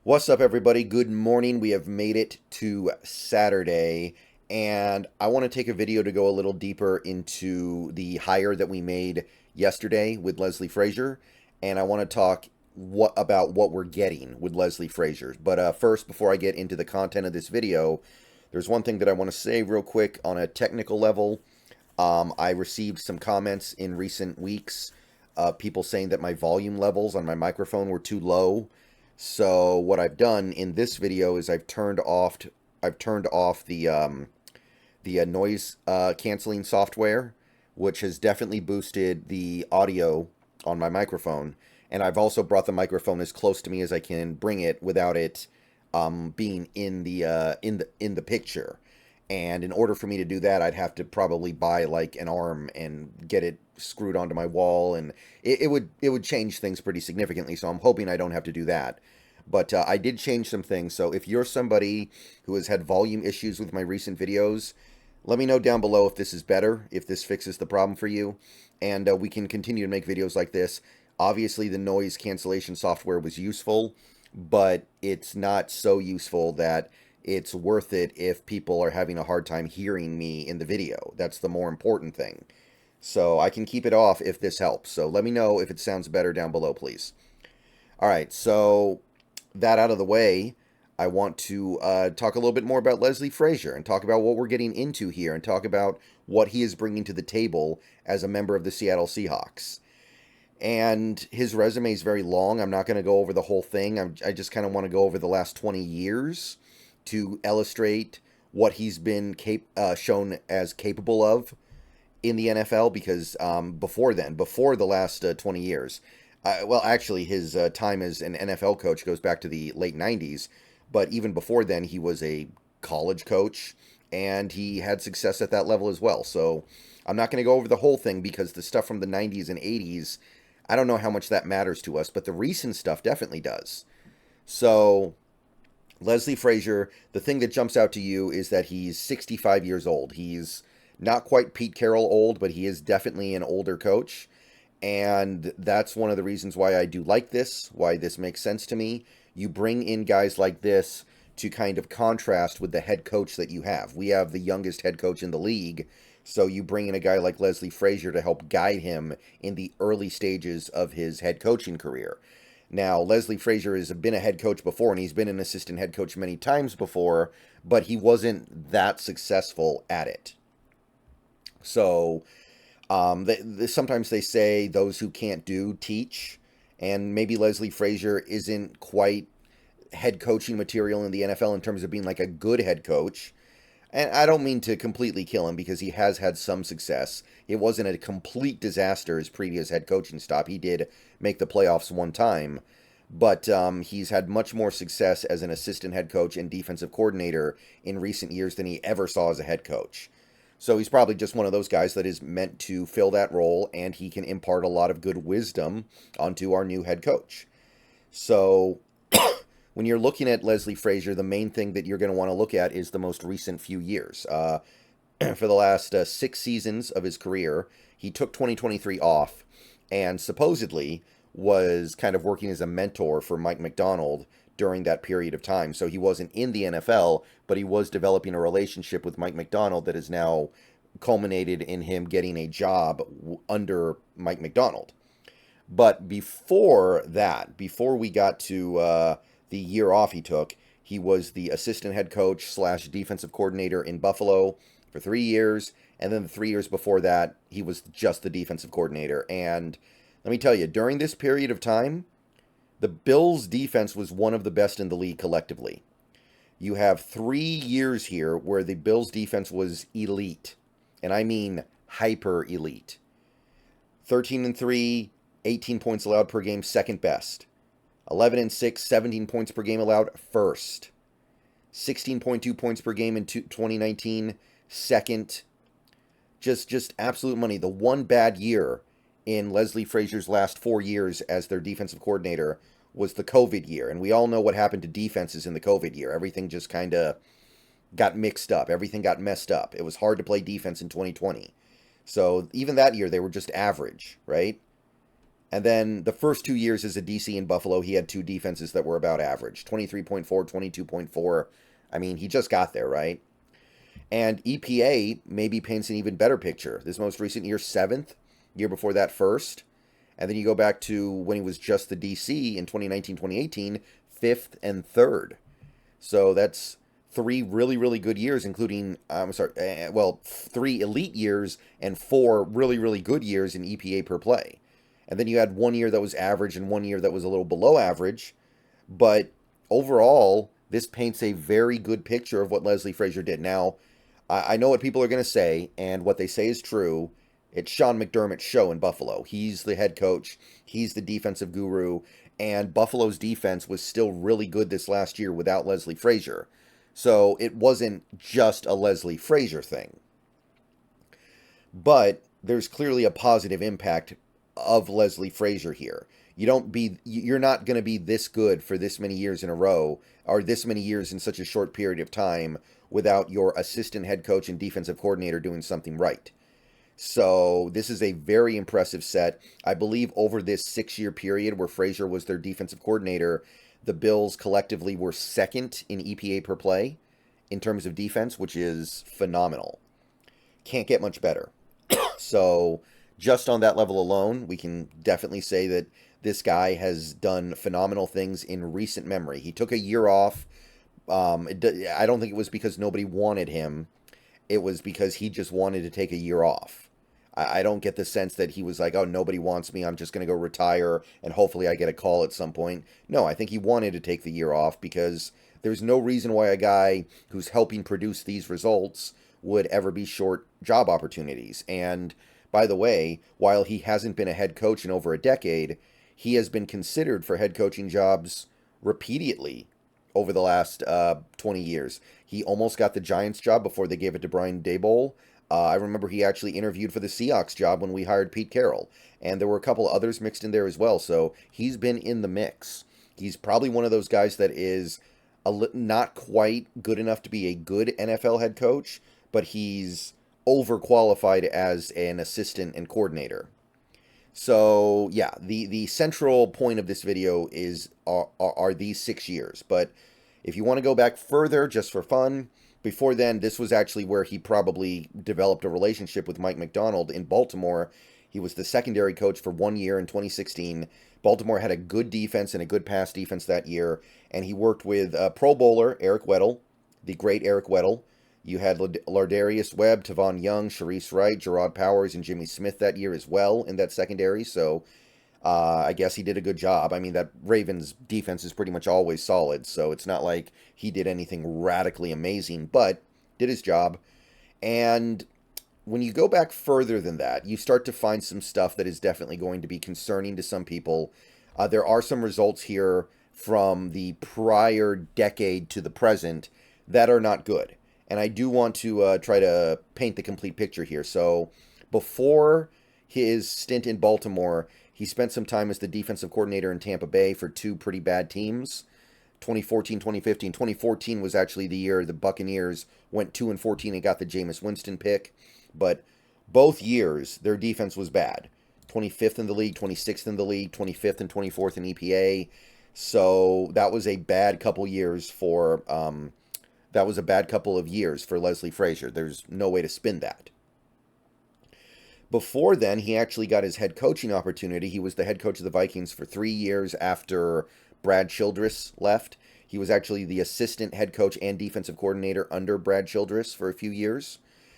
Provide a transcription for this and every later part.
What's up, everybody? Good morning. We have made it to Saturday, and I want to take a video to go a little deeper into the hire that we made yesterday with Leslie Frazier, and I want to talk about what we're getting with Leslie Frazier. But first, before I get into the content of this video, there's one thing that I want to say real quick on a technical level. I received some comments in recent weeks, people saying that my volume levels on my microphone were too low. So what I've done in this video is I've turned off the noise canceling software, which has definitely boosted the audio on my microphone, and I've also brought the microphone as close to me as I can bring it without it being in the picture. And in order for me to do that, I'd have to probably buy like an arm and get it screwed onto my wall, and it would change things pretty significantly. So I'm hoping I don't have to do that. But I did change some things. So if you're somebody who has had volume issues with my recent videos, let me know down below if this is better, if this fixes the problem for you, and we can continue to make videos like this. Obviously, the noise cancellation software was useful, but it's not so useful that it's worth it if people are having a hard time hearing me in the video. That's the more important thing. So I can keep it off if this helps. So let me know if it sounds better down below, please. All right, so that out of the way, I want to talk a little bit more about Leslie Frazier and talk about what we're getting into here and talk about what he is bringing to the table as a member of the Seattle Seahawks. And his resume is very long. I'm not going to go over the whole thing. I just kind of want to go over the last 20 years to illustrate what he's been shown as capable of in the NFL, because before then, before the last 20 years, well, actually, his time as an NFL coach goes back to the late 90s, but even before then, he was a college coach, and he had success at that level as well. So I'm not going to go over the whole thing, because the stuff from the 90s and 80s, I don't know how much that matters to us, but the recent stuff definitely does. So Leslie Frazier, the thing that jumps out to you is that he's 65 years old. He's not quite Pete Carroll old, but he is definitely an older coach. And that's one of the reasons why I do like this, why this makes sense to me. You bring in guys like this to kind of contrast with the head coach that you have. We have the youngest head coach in the league, so you bring in a guy like Leslie Frazier to help guide him in the early stages of his head coaching career. Now, Leslie Frazier has been a head coach before, and he's been an assistant head coach many times before, but he wasn't that successful at it. So sometimes they say those who can't do teach, and maybe Leslie Frazier isn't quite head coaching material in the NFL in terms of being like a good head coach. And I don't mean to completely kill him, because he has had some success. It wasn't a complete disaster, his previous head coaching stop. He did make the playoffs one time, but he's had much more success as an assistant head coach and defensive coordinator in recent years than he ever saw as a head coach. So he's probably just one of those guys that is meant to fill that role, and he can impart a lot of good wisdom onto our new head coach. So when you're looking at Leslie Frazier, the main thing that you're going to want to look at is the most recent few years. For the last 6 seasons of his career, he took 2023 off and supposedly was kind of working as a mentor for Mike McDonald during that period of time. So he wasn't in the NFL, but he was developing a relationship with Mike McDonald that has now culminated in him getting a job under Mike McDonald. But before that, before we got to the year off he took, he was the assistant head coach slash defensive coordinator in Buffalo for 3 years. And then the 3 years before that, he was just the defensive coordinator. And let me tell you, during this period of time, the Bills' defense was one of the best in the league collectively. You have 3 years here where the Bills' defense was elite. And I mean hyper elite. 13-3, 18 points allowed per game, second best. 11-6, 17 points per game allowed, first. 16.2 points per game in 2019, second. Just absolute money. The one bad year in Leslie Frazier's last 4 years as their defensive coordinator was the COVID year. And we all know what happened to defenses in the COVID year. Everything just kind of got mixed up. Everything got messed up. It was hard to play defense in 2020. So even that year, they were just average, right? And then the first 2 years as a DC in Buffalo, he had two defenses that were about average, 23.4, 22.4. I mean, he just got there, right? And EPA maybe paints an even better picture. This most recent year, 7th. Year before that, 1st. And then you go back to when he was just the DC in 2019, 2018, 5th and 3rd. So that's 3 really, really good years, including, 3 elite years and 4 really, really good years in EPA per play. And then you had 1 year that was average and 1 year that was a little below average. But overall, this paints a very good picture of what Leslie Frazier did. Now, I know what people are going to say, and what they say is true. It's Sean McDermott's show in Buffalo. He's the head coach. He's the defensive guru. And Buffalo's defense was still really good this last year without Leslie Frazier. So it wasn't just a Leslie Frazier thing. But there's clearly a positive impact of Leslie Frazier here. You're not going to be this good for this many years in a row, or this many years in such a short period of time, without your assistant head coach and defensive coordinator doing something right. So this is a very impressive set. I believe over this 6-year period where Frazier was their defensive coordinator, the Bills collectively were 2nd in EPA per play in terms of defense, which is phenomenal. Can't get much better. So just on that level alone, we can definitely say that this guy has done phenomenal things in recent memory. He took a year off. I don't think it was because nobody wanted him. It was because he just wanted to take a year off. I don't get the sense that he was like, oh, nobody wants me, I'm just going to go retire, and hopefully I get a call at some point. No, I think he wanted to take the year off because there's no reason why a guy who's helping produce these results would ever be short job opportunities. And by the way, while he hasn't been a head coach in over a decade, he has been considered for head coaching jobs repeatedly over the last 20 years. He almost got the Giants job before they gave it to Brian Daboll. I remember he actually interviewed for the Seahawks job when we hired Pete Carroll. And there were a couple others mixed in there as well. So he's been in the mix. He's probably one of those guys that is not quite good enough to be a good NFL head coach, but he's overqualified as an assistant and coordinator. So yeah, the central point of this video are these 6 years. But if you want to go back further just for fun, before then, this was actually where he probably developed a relationship with Mike Macdonald in Baltimore. He was the secondary coach for 1 year in 2016. Baltimore had a good defense and a good pass defense that year, and he worked with Pro Bowler Eric Weddle, the great Eric Weddle. You had Lardarius Webb, Tavon Young, Sharice Wright, Gerard Powers, and Jimmy Smith that year as well in that secondary. So I guess he did a good job. I mean, that Ravens defense is pretty much always solid, so it's not like he did anything radically amazing, but did his job. And when you go back further than that, you start to find some stuff that is definitely going to be concerning to some people. There are some results here from the prior decade to the present that are not good. And I do want to try to paint the complete picture here. So before his stint in Baltimore, he spent some time as the defensive coordinator in Tampa Bay for 2 pretty bad teams, 2014, 2015. 2014 was actually the year the Buccaneers went 2-14 and got the Jameis Winston pick. But both years, their defense was bad. 25th in the league, 26th in the league, 25th and 24th in EPA. So that was a bad couple years for Leslie Frazier. There's no way to spin that. Before then, he actually got his head coaching opportunity. He was the head coach of the Vikings for 3 years after Brad Childress left. He was actually the assistant head coach and defensive coordinator under Brad Childress for a few years.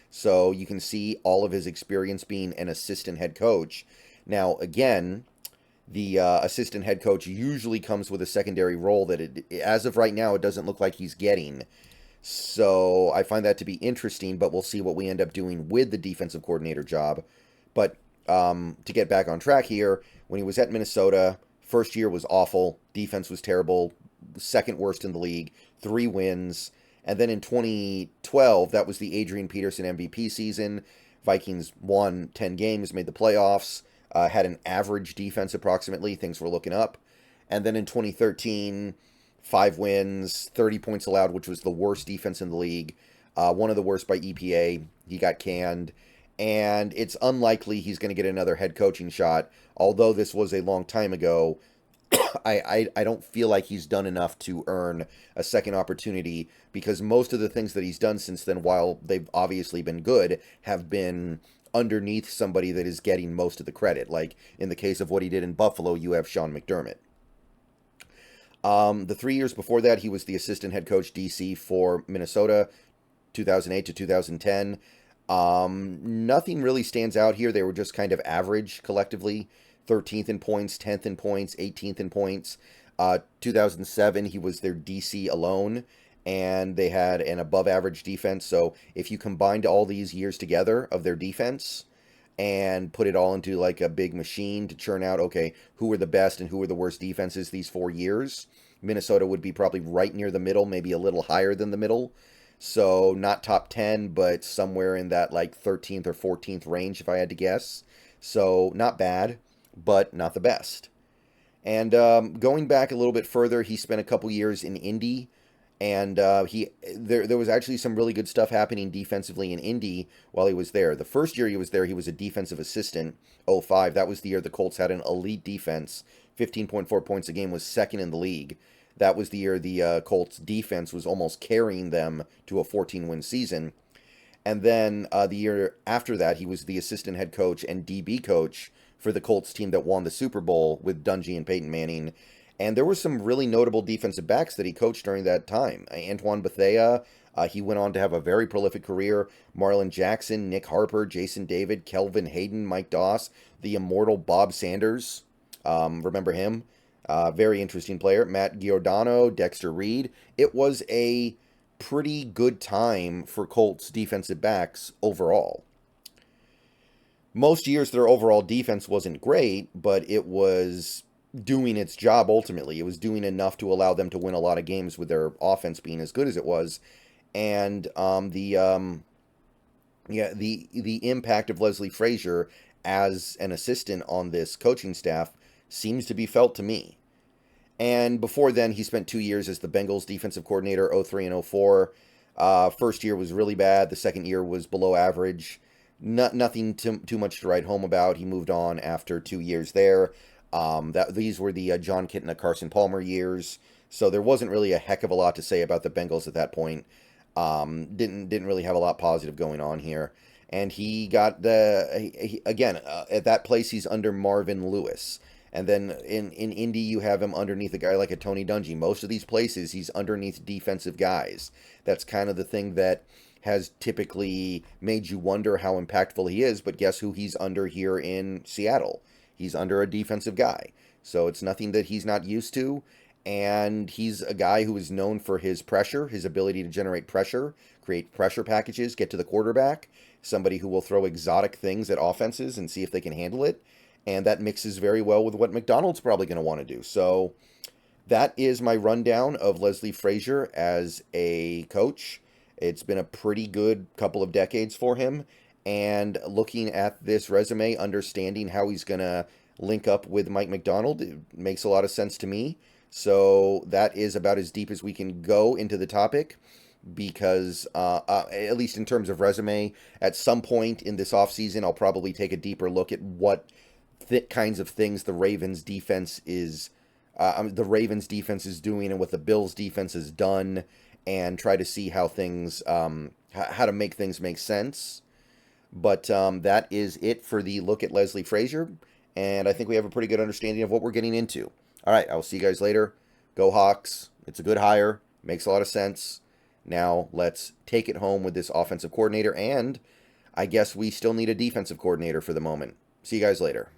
So you can see all of his experience being an assistant head coach. Now, again, the assistant head coach usually comes with a secondary role that, as of right now, it doesn't look like he's getting. So I find that to be interesting, but we'll see what we end up doing with the defensive coordinator job. But to get back on track here, when he was at Minnesota, first year was awful. Defense was terrible. Second worst in the league. 3 wins. And then in 2012, that was the Adrian Peterson MVP season. Vikings won 10 games, made the playoffs, had an average defense approximately. Things were looking up. And then in 2013, 5 wins, 30 points allowed, which was the worst defense in the league. One of the worst by EPA. He got canned. and it's unlikely he's going to get another head coaching shot. Although this was a long time ago, I don't feel like he's done enough to earn a second opportunity, because most of the things that he's done since then, while they've obviously been good, have been underneath somebody that is getting most of the credit. Like in the case of what he did in Buffalo, you have Sean McDermott. The 3 years before that, he was the assistant head coach DC for Minnesota, 2008 to 2010. Nothing really stands out here. They were just kind of average collectively. 13th in points, 10th in points, 18th in points. 2007, he was their DC alone, and they had an above average defense. So if you combined all these years together of their defense and put it all into like a big machine to churn out, okay, who were the best and who were the worst defenses these 4 years, Minnesota would be probably right near the middle, maybe a little higher than the middle. So not top 10, but somewhere in that like 13th or 14th range, if I had to guess. So not bad, but not the best. And going back a little bit further, he spent a couple years in Indy, and there was actually some really good stuff happening defensively in Indy while he was there. The first year he was there, he was a defensive assistant, 05. That was the year the Colts had an elite defense. 15.4 points a game, was second in the league. That was the year the Colts defense was almost carrying them to a 14-win season. And then the year after that, he was the assistant head coach and DB coach for the Colts team that won the Super Bowl with Dungy and Peyton Manning. And there were some really notable defensive backs that he coached during that time. Antoine Bethea, he went on to have a very prolific career. Marlon Jackson, Nick Harper, Jason David, Kelvin Hayden, Mike Doss, the immortal Bob Sanders. Remember him? Very interesting player. Matt Giordano, Dexter Reed. It was a pretty good time for Colts defensive backs overall. Most years their overall defense wasn't great, but it was doing its job ultimately. It was doing enough to allow them to win a lot of games with their offense being as good as it was. And the impact of Leslie Frazier as an assistant on this coaching staff seems to be felt to me. And before then, he spent 2 years as the Bengals defensive coordinator, 03 and 04. First year was really bad. The second year was below average. Nothing too much to write home about. He moved on after 2 years there. These were the John Kitna, Carson Palmer years. So there wasn't really a heck of a lot to say about the Bengals at that point. Didn't really have a lot positive going on here. And he got at that place he's under Marvin Lewis. And then in Indy, you have him underneath a guy like a Tony Dungy. Most of these places, he's underneath defensive guys. That's kind of the thing that has typically made you wonder how impactful he is. But guess who he's under here in Seattle? He's under a defensive guy. So it's nothing that he's not used to. And he's a guy who is known for his pressure, his ability to generate pressure, create pressure packages, get to the quarterback. Somebody who will throw exotic things at offenses and see if they can handle it. And that mixes very well with what McDonald's probably going to want to do. So that is my rundown of Leslie Frazier as a coach. It's been a pretty good couple of decades for him. And looking at this resume, understanding how he's going to link up with Mike Macdonald, it makes a lot of sense to me. So that is about as deep as we can go into the topic, because at least in terms of resume, at some point in this offseason, I'll probably take a deeper look at what kinds of things the Ravens defense is doing and what the Bills defense has done, and try to see how things how to make things make sense. But that is it for the look at Leslie Frazier, and I think we have a pretty good understanding of what we're getting into. All right, I will see you guys later. Go Hawks. It's a good hire. Makes a lot of sense. Now let's take it home with this offensive coordinator, and I guess we still need a defensive coordinator for the moment. See you guys later.